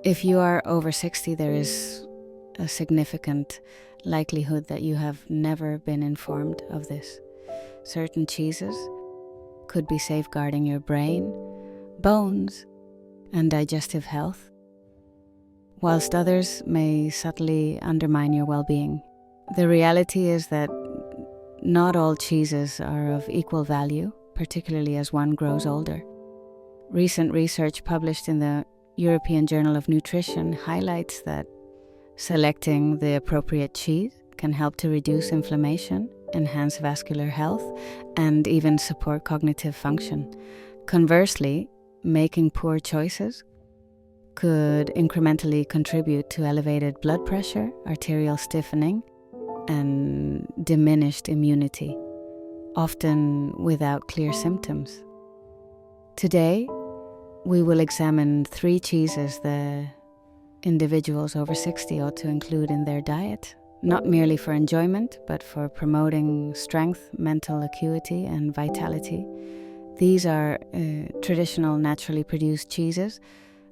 If you are over 60, there is a significant likelihood that you have never been informed of this. Certain cheeses could be safeguarding your brain, bones, and digestive health, whilst others may subtly undermine your well-being. The reality is that not all cheeses are of equal value, particularly as one grows older. Recent research published in the European Journal of Nutrition highlights that selecting the appropriate cheese can help to reduce inflammation, enhance vascular health, and even support cognitive function. Conversely, making poor choices could incrementally contribute to elevated blood pressure, arterial stiffening, and diminished immunity, often without clear symptoms. Today, we will examine 3 cheeses that individuals over 60 ought to include in their diet, not merely for enjoyment, but for promoting strength, mental acuity, and vitality. These are traditional naturally produced cheeses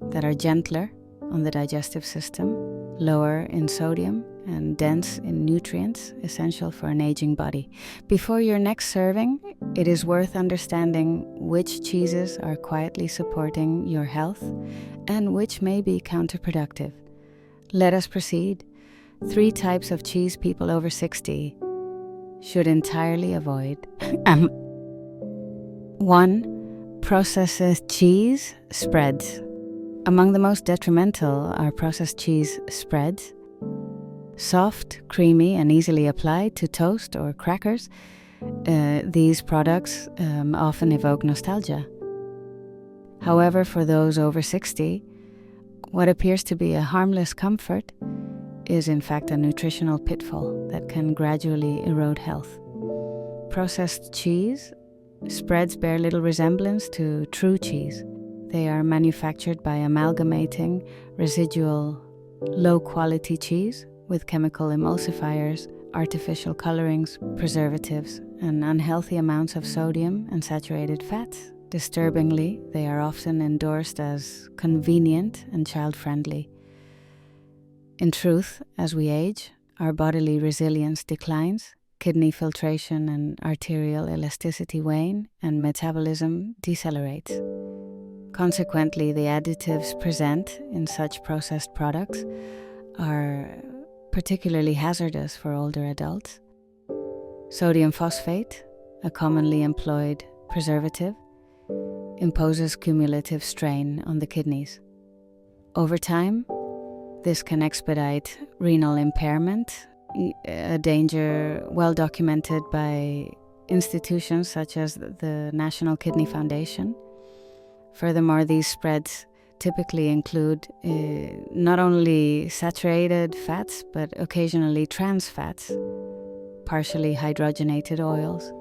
that are gentler on the digestive system, lower in sodium, and dense in nutrients essential for an aging body. Before your next serving, it is worth understanding which cheeses are quietly supporting your health and which may be counterproductive. Let us proceed. 3 types of cheese people over 60 should entirely avoid. 1. Processed cheese spreads. Among the most detrimental are processed cheese spreads. Soft, creamy, and easily applied to toast or crackers, these products often evoke nostalgia. However, for those over 60, what appears to be a harmless comfort is in fact a nutritional pitfall that can gradually erode health. Processed cheese spreads bear little resemblance to true cheese. They are manufactured by amalgamating residual low-quality cheese with chemical emulsifiers, artificial colorings, preservatives, and unhealthy amounts of sodium and saturated fats. Disturbingly, they are often endorsed as convenient and child-friendly. In truth, as we age, our bodily resilience declines, kidney filtration and arterial elasticity wane, and metabolism decelerates. Consequently, the additives present in such processed products are particularly hazardous for older adults. Sodium phosphate, a commonly employed preservative, imposes cumulative strain on the kidneys. Over time, this can expedite renal impairment, a danger well documented by institutions such as the National Kidney Foundation. Furthermore, these spreads typically include not only saturated fats, but occasionally trans fats, partially hydrogenated oils,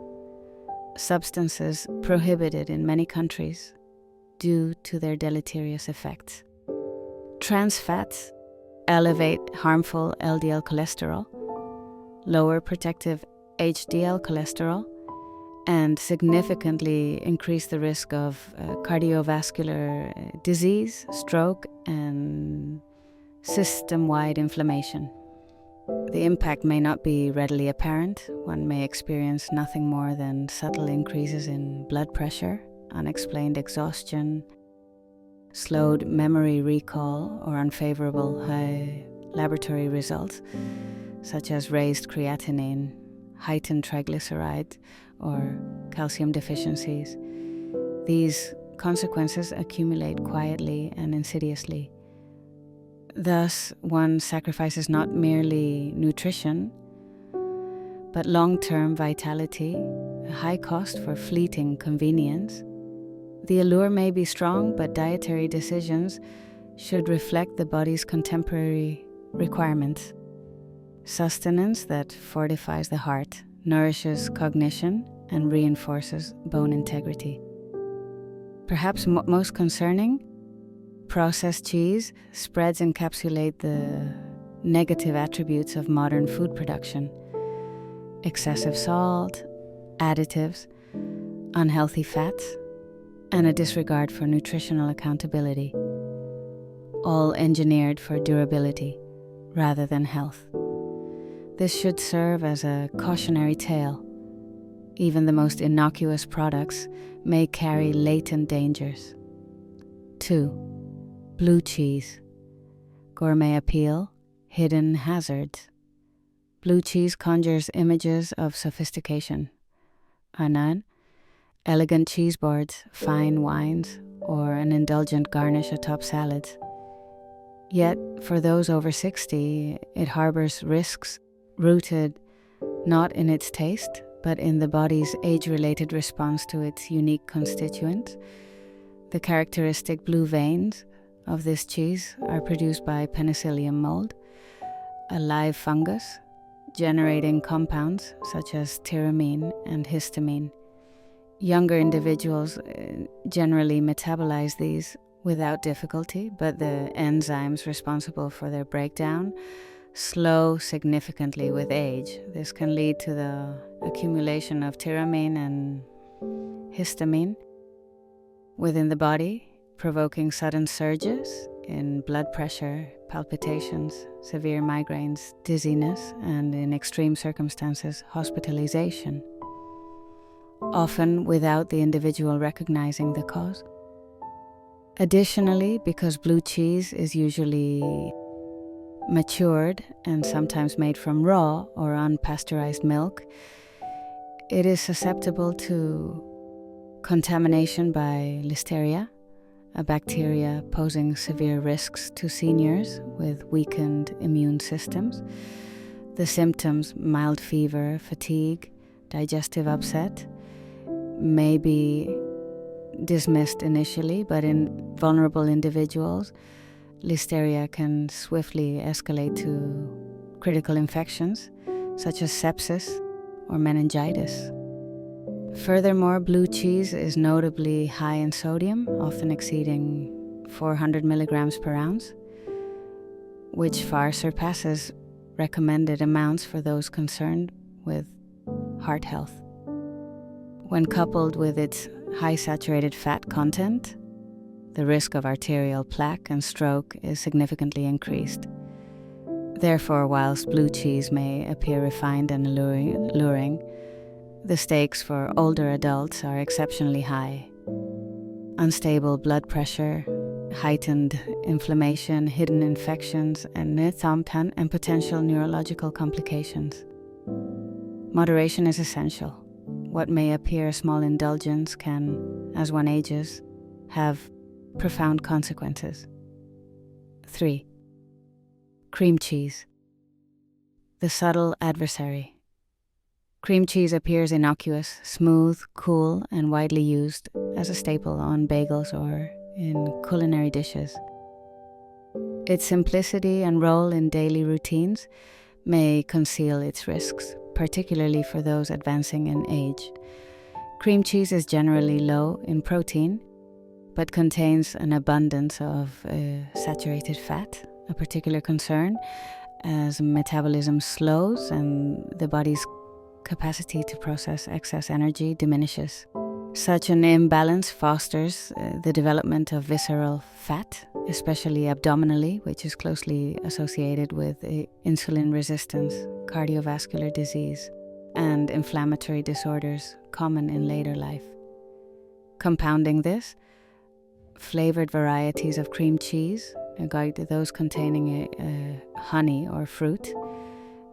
substances prohibited in many countries due to their deleterious effects. Trans fats elevate harmful LDL cholesterol, lower protective HDL cholesterol, and significantly increase the risk of cardiovascular disease, stroke, and system-wide inflammation. The impact may not be readily apparent. One may experience nothing more than subtle increases in blood pressure, unexplained exhaustion, slowed memory recall, or unfavorable high laboratory results, such as raised creatinine, heightened triglycerides, or calcium deficiencies. These consequences accumulate quietly and insidiously. Thus, one sacrifices not merely nutrition, but long-term vitality, a high cost for fleeting convenience. The allure may be strong, but dietary decisions should reflect the body's contemporary requirements. Sustenance that fortifies the heart, nourishes cognition, and reinforces bone integrity. Perhaps most concerning, processed cheese spreads encapsulate the negative attributes of modern food production: excessive salt, additives, unhealthy fats, and a disregard for nutritional accountability. all engineered for durability rather than health. This should serve as a cautionary tale. Even the most innocuous products may carry latent dangers. 2. Blue cheese. Gourmet appeal, hidden hazards. Blue cheese conjures images of sophistication. Anan, elegant cheese boards, fine wines, or an indulgent garnish atop salads. Yet, for those over 60, it harbors risks rooted not in its taste, but in the body's age-related response to its unique constituents. The characteristic blue veins of this cheese are produced by penicillium mold, a live fungus, generating compounds such as tyramine and histamine. Younger individuals generally metabolize these without difficulty, but the enzymes responsible for their breakdown slow significantly with age. This can lead to the accumulation of tyramine and histamine within the body, provoking sudden surges in blood pressure, palpitations, severe migraines, dizziness, and in extreme circumstances, hospitalization, often without the individual recognizing the cause. Additionally, because blue cheese is usually matured and sometimes made from raw or unpasteurized milk, it is susceptible to contamination by Listeria, a bacteria posing severe risks to seniors with weakened immune systems. The symptoms, mild fever, fatigue, digestive upset, may be dismissed initially, but in vulnerable individuals, Listeria can swiftly escalate to critical infections such as sepsis or meningitis. Furthermore, blue cheese is notably high in sodium, often exceeding 400 milligrams per ounce, which far surpasses recommended amounts for those concerned with heart health. When coupled with its high saturated fat content, the risk of arterial plaque and stroke is significantly increased. Therefore, whilst blue cheese may appear refined and alluring, the stakes for older adults are exceptionally high. Unstable blood pressure, heightened inflammation, hidden infections, and potential neurological complications. Moderation is essential. What may appear a small indulgence can, as one ages, have profound consequences. 3. Cream cheese. The subtle adversary. Cream cheese appears innocuous, smooth, cool, and widely used as a staple on bagels or in culinary dishes. Its simplicity and role in daily routines may conceal its risks, particularly for those advancing in age. Cream cheese is generally low in protein, but contains an abundance of saturated fat, a particular concern, as metabolism slows and the body's capacity to process excess energy diminishes. Such an imbalance fosters the development of visceral fat, especially abdominally, which is closely associated with insulin resistance, cardiovascular disease, and inflammatory disorders common in later life. Compounding this, flavored varieties of cream cheese, those containing honey or fruit,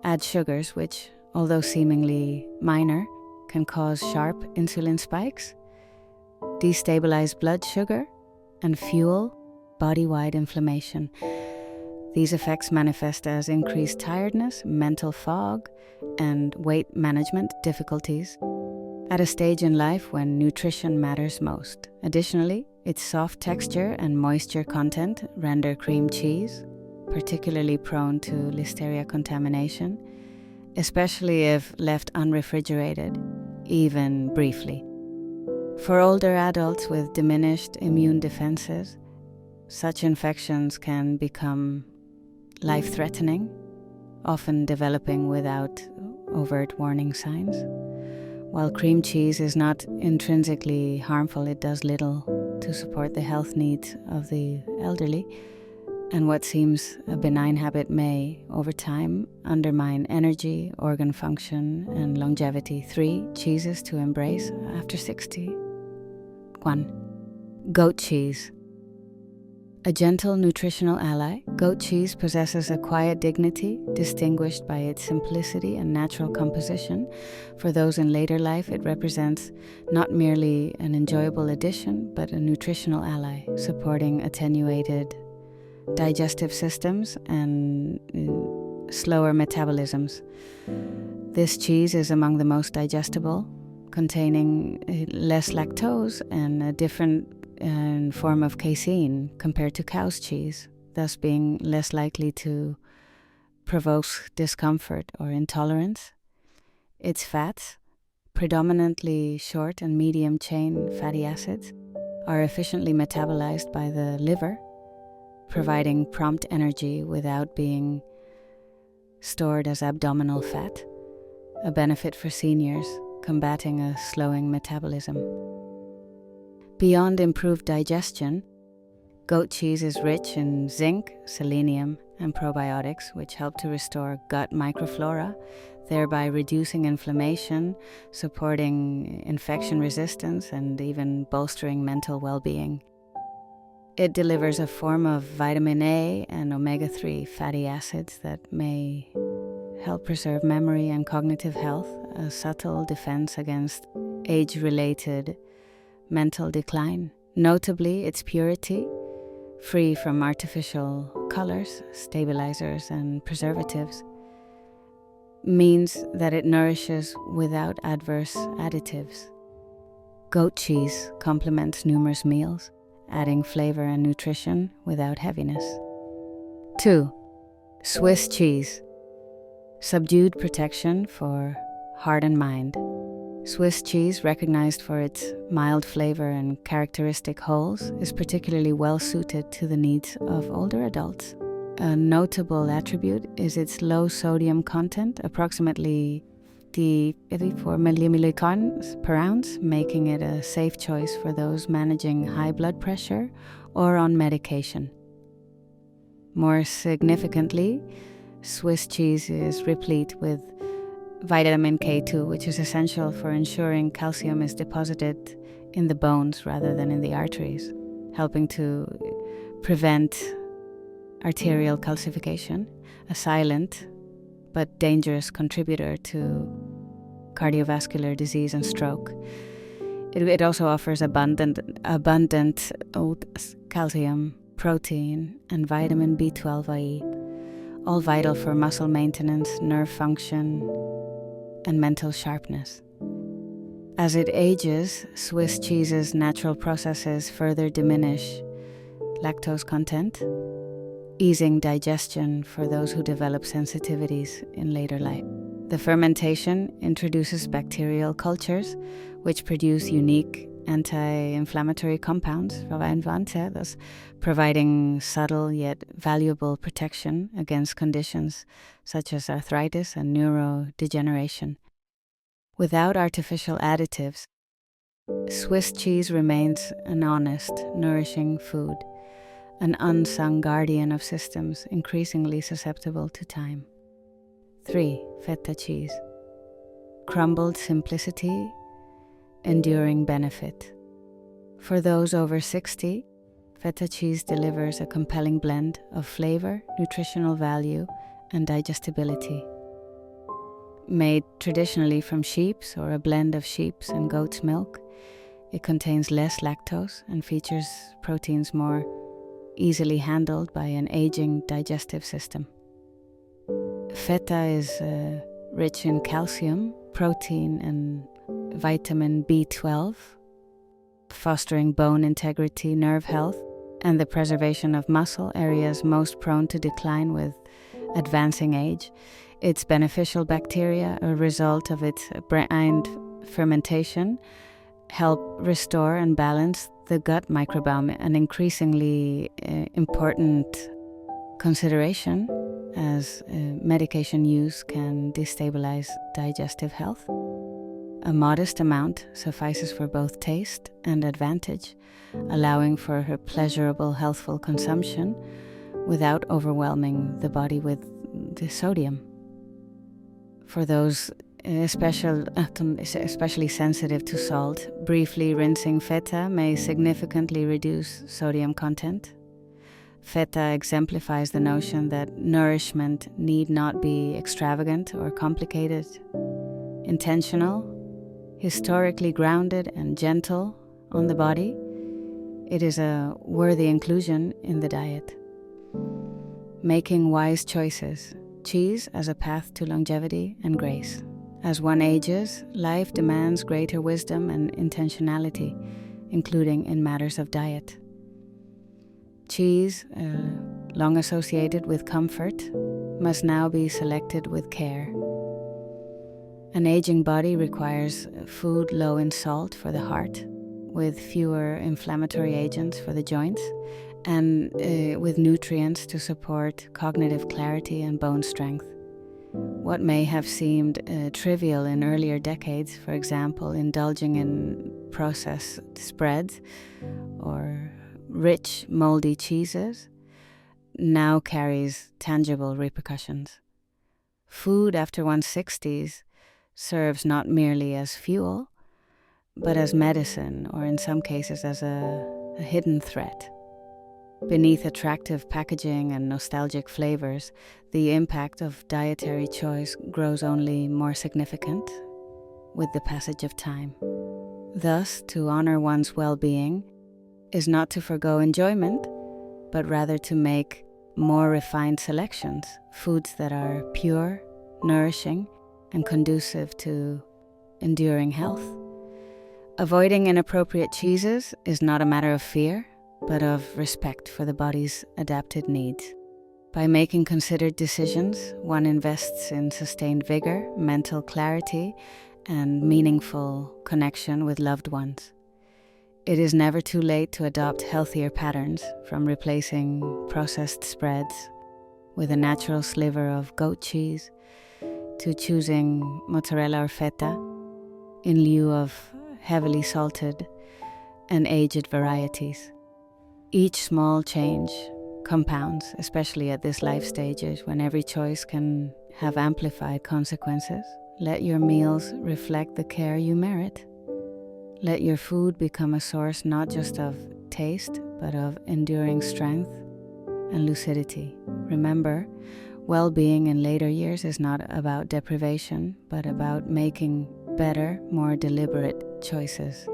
add sugars which, although seemingly minor, can cause sharp insulin spikes, destabilize blood sugar, and fuel body-wide inflammation. These effects manifest as increased tiredness, mental fog, and weight management difficulties at a stage in life when nutrition matters most. Additionally, its soft texture and moisture content render cream cheese particularly prone to Listeria contamination, especially if left unrefrigerated, even briefly. For older adults with diminished immune defenses, such infections can become life-threatening, often developing without overt warning signs. While cream cheese is not intrinsically harmful, it does little to support the health needs of the elderly, and what seems a benign habit may, over time, undermine energy, organ function, and longevity. 3 cheeses to embrace after 60. 1. Goat cheese. A gentle nutritional ally, goat cheese possesses a quiet dignity distinguished by its simplicity and natural composition. For those in later life, it represents not merely an enjoyable addition, but a nutritional ally, supporting attenuated digestive systems and slower metabolisms. This cheese is among the most digestible, containing less lactose and a different form of casein compared to cow's cheese, thus being less likely to provoke discomfort or intolerance. Its fats, predominantly short and medium chain fatty acids, are efficiently metabolized by the liver, providing prompt energy without being stored as abdominal fat, a benefit for seniors, combating a slowing metabolism. Beyond improved digestion, goat cheese is rich in zinc, selenium, and probiotics, which help to restore gut microflora, thereby reducing inflammation, supporting infection resistance, and even bolstering mental well-being. It delivers a form of vitamin A and omega-3 fatty acids that may help preserve memory and cognitive health, a subtle defense against age-related mental decline. Notably, its purity, free from artificial colors, stabilizers, and preservatives, means that it nourishes without adverse additives. Goat cheese complements numerous meals, adding flavor and nutrition without heaviness. 2. Swiss cheese. Subdued protection for heart and mind. Swiss cheese, recognized for its mild flavor and characteristic holes, is particularly well suited to the needs of older adults. A notable attribute is its low sodium content, approximately 84 millimilligrams per ounce, making it a safe choice for those managing high blood pressure or on medication. More significantly, Swiss cheese is replete with vitamin K2, which is essential for ensuring calcium is deposited in the bones rather than in the arteries, helping to prevent arterial calcification, a silent but dangerous contributor to cardiovascular disease and stroke. It also offers abundant calcium, protein, and vitamin B12 IE, all vital for muscle maintenance, nerve function, and mental sharpness. As it ages, Swiss cheese's natural processes further diminish lactose content, easing digestion for those who develop sensitivities in later life. The fermentation introduces bacterial cultures, which produce unique anti-inflammatory compounds, thus providing subtle yet valuable protection against conditions such as arthritis and neurodegeneration. Without artificial additives, Swiss cheese remains an honest, nourishing food, an unsung guardian of systems increasingly susceptible to time. 3. Feta cheese. Crumbled simplicity, enduring benefit. For those over 60, Feta cheese delivers a compelling blend of flavor, nutritional value, and digestibility. Made traditionally from sheep's or a blend of sheep's and goat's milk, it contains less lactose and features proteins more easily handled by an aging digestive system. Feta is rich in calcium, protein, and vitamin B12, fostering bone integrity, nerve health, and the preservation of muscle areas most prone to decline with advancing age. Its beneficial bacteria, a result of its brined fermentation, help restore and balance the gut microbiome, an increasingly important consideration as medication use can destabilize digestive health. A modest amount suffices for both taste and advantage, allowing for her pleasurable, healthful consumption without overwhelming the body with the sodium. For those especially sensitive to salt, briefly rinsing Feta may significantly reduce sodium content. Feta exemplifies the notion that nourishment need not be extravagant or complicated. Intentional, historically grounded and gentle on the body, it is a worthy inclusion in the diet. Making wise choices. Cheese as a path to longevity and grace. As one ages, life demands greater wisdom and intentionality, including in matters of diet. Cheese, long associated with comfort, must now be selected with care. An aging body requires food low in salt for the heart, with fewer inflammatory agents for the joints, and with nutrients to support cognitive clarity and bone strength. What may have seemed trivial in earlier decades, for example, indulging in processed spreads or rich, moldy cheeses, now carries tangible repercussions. Food after one's 60s serves not merely as fuel, but as medicine, or in some cases as a hidden threat. Beneath attractive packaging and nostalgic flavors, the impact of dietary choice grows only more significant with the passage of time. Thus, to honor one's well-being is not to forgo enjoyment, but rather to make more refined selections, foods that are pure, nourishing, and conducive to enduring health. Avoiding inappropriate cheeses is not a matter of fear, but of respect for the body's adapted needs. By making considered decisions, one invests in sustained vigor, mental clarity, and meaningful connection with loved ones. It is never too late to adopt healthier patterns, from replacing processed spreads with a natural sliver of goat cheese to choosing mozzarella or feta in lieu of heavily salted and aged varieties. Each small change compounds, especially at this life stage when every choice can have amplified consequences. Let your meals reflect the care you merit. Let your food become a source not just of taste, but of enduring strength and lucidity. Remember, well-being in later years is not about deprivation, but about making better, more deliberate choices.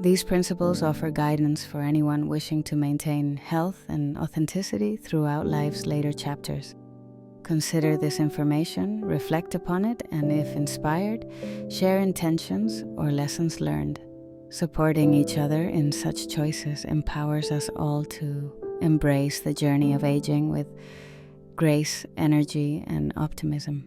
These principles offer guidance for anyone wishing to maintain health and authenticity throughout life's later chapters. Consider this information, reflect upon it, and if inspired, share intentions or lessons learned. Supporting each other in such choices empowers us all to embrace the journey of aging with grace, energy, and optimism.